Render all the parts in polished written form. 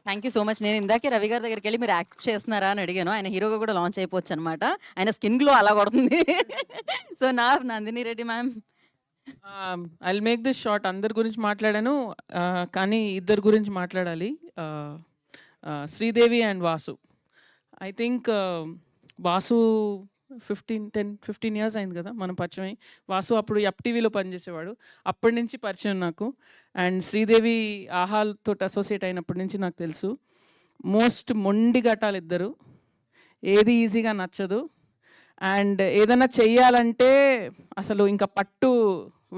Thank you so much. నేను ఇందాకే రవి గారి దగ్గరికెళ్ళి మీరు యాక్ట్ చేస్తున్నారా అని అడిగాను. ఆయన హీరోగా కూడా లాంచ్ అయిపోవచ్చనమాట. ఆయన స్కిన్ గ్లో అలా కొడుతుంది. సో, నా Nandini Reddy ma'am. I'll make this short. అందరి గురించి మాట్లాడాను, కానీ ఇద్దరు గురించి మాట్లాడాలి. Sridevi and Vasu. I think Vasu 15 years అయింది కదా మనం పరిచయం. వాసు అప్పుడు టీవీలో పనిచేసేవాడు. అప్పటి నుంచి పరిచయం నాకు. అండ్ శ్రీదేవి ఆహాల్తో అసోసియేట్ అయినప్పటి నుంచి నాకు తెలుసు. మోస్ట్ మొండి ఘటాలు ఇద్దరు. ఏది ఈజీగా నచ్చదు. అండ్ ఏదైనా చెయ్యాలంటే అసలు ఇంకా పట్టు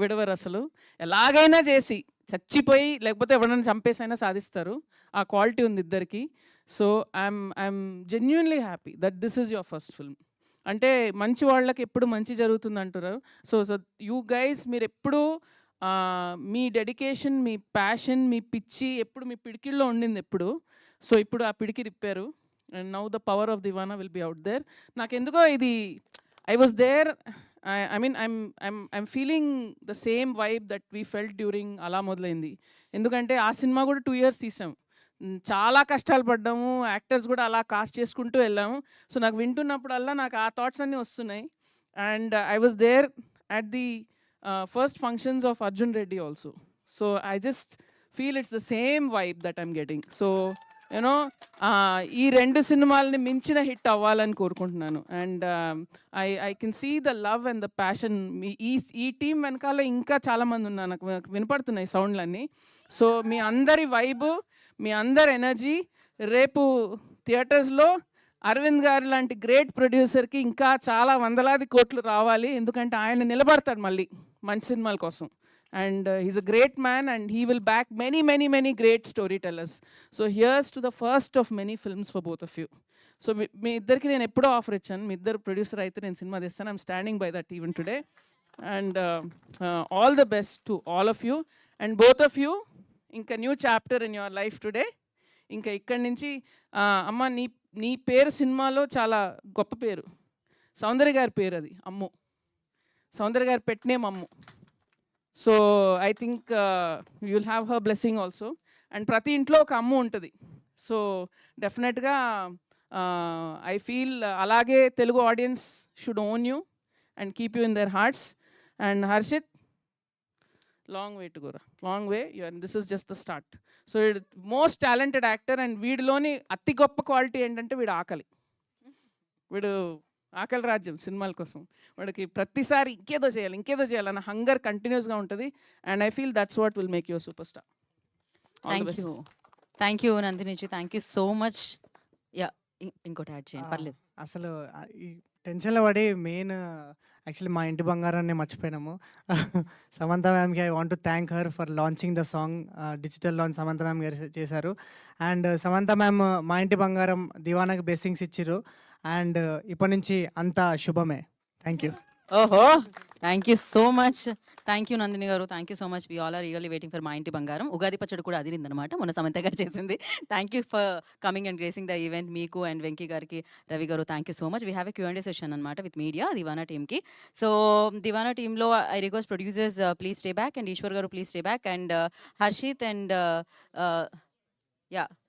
విడవరు. అసలు ఎలాగైనా చేసి చచ్చిపోయి లేకపోతే ఎవరైనా చంపేసైనా సాధిస్తారు. ఆ క్వాలిటీ ఉంది ఇద్దరికి. So I'm genuinely happy that this is your first film. అంటే మంచి వాళ్ళకి ఎప్పుడు మంచి జరుగుతుంది అంటారు. సో యూ గైస్ మీరు ఎప్పుడు మీ డెడికేషన్, మీ ప్యాషన్, మీ పిచ్చి ఎప్పుడు మీ పిడికిల్లో ఉండింది ఎప్పుడు. సో ఇప్పుడు ఆ పిడికి రిప్పారు. And now the power of Diwana will be out there. నాకెందుకో ఇది I was there. I mean I'm feeling the same vibe that we felt during అలా మొదలైంది. ఎందుకంటే ఆ సినిమా కూడా 2 years తీసాం. చాలా కష్టాలు పడ్డాము. యాక్టర్స్ కూడా అలా కాస్ట్ చేసుకుంటూ వెళ్ళాము. సో నాకు వింటున్నప్పుడల్లా నాకు ఆ థాట్స్ అన్నీ వస్తున్నాయి. And I was there at the first functions of Arjun Reddy also. So I just feel it's the same vibe that I'm getting. So you know ఈ 2 సినిమాలని మించిన హిట్ అవ్వాలని కోరుకుంటున్నాను. And I can see the love and the passion. ఈ team వెనకాల ఇంకా చాలామంది ఉన్నారు. నాకు వినపడుతున్నాయి సౌండ్లన్నీ. సో మీ అందరి వైబు, మీ అందరి ఎనర్జీ రేపు థియేటర్స్లో అరవింద్ గారు లాంటి గ్రేట్ ప్రొడ్యూసర్కి ఇంకా చాలా వందలాది కోట్లు రావాలి. ఎందుకంటే ఆయన నిలబడతాడు మళ్ళీ మంచి సినిమాల కోసం. And he's a great man and he will back many great storytellers. So here's to the first of many films for both of you. So మీ ఇద్దరికి నేను ఎప్పుడో ఆఫర్ ఇచ్చాను. మీ ఇద్దరు ప్రొడ్యూసర్ అయితే నేను సినిమా తీస్తాను. I'm standing by that even today. And all the best to all of you. And both of you ఇంకా new chapter in your life today. ఇంకా ఇక్కడి నుంచి అమ్మ నీ పేరు సినిమాలో చాలా గొప్ప పేరు. సౌందర్య గారి పేరు అది అమ్ము. సౌందర్య గారు పెట్టినేం Ammu. So I think you will have her blessing also. And ప్రతి ఇంట్లో ఒక అమ్ము ఉంటుంది. సో డెఫినెట్గా ఐ ఫీల్ అలాగే Telugu audience should own you and keep you in their hearts. And Harshith, long way to గోరా, long way. This is just the start. So most talented actor. And వీడిలోని అతి గొప్ప క్వాలిటీ ఏంటంటే వీడు ఆకలి. వీడు ఆకలి రాజ్యం సినిమాల కోసం. వాడికి ప్రతిసారి ఇంకేదో చేయాలన్న హంగర్ కంటిన్యూస్గా ఉంటుంది. And I feel that's what will make your super star. Thank you Nandini ji. Thank you so much. Yeah, ఇంకోటి యాడ్ చేయండి పర్లేదు. అసలు ఈ టెన్షన్లో పడి మెయిన్ యాక్చువల్లీ మా ఇంటి బంగారాన్ని మర్చిపోయినాము. సమంత మ్యామ్కి I want to thank her for launching the song. Digital launch Samantha ma'am garu చేశారు. అండ్ సమంత మ్యామ్ మా ఇంటి బంగారం దివానాకి బ్లెస్సింగ్స్ ఇచ్చిర్రు. అండ్ ఇప్పటి నుంచి అంతా శుభమే. Thank you. ఓహో, thank you so much. Thank you Nandini garu. Thank you so much. We all are eagerly waiting for మా ఇంటి బంగారం. ఉగాది పచ్చడి కూడా అదిరిందనమాట మొన్న సమంత గారు చేసింది. Thank you for coming and gracing the event. మీకు అండ్ వెంకీ గారికి, Ravi garu thank you so much. We have a Q&A session అనమాట విత్ మీడియా దివానా టీమ్కి. సో దివానా టీంలో I request producers please stay back. And Eshwar garu please stay back. And Harshith and yeah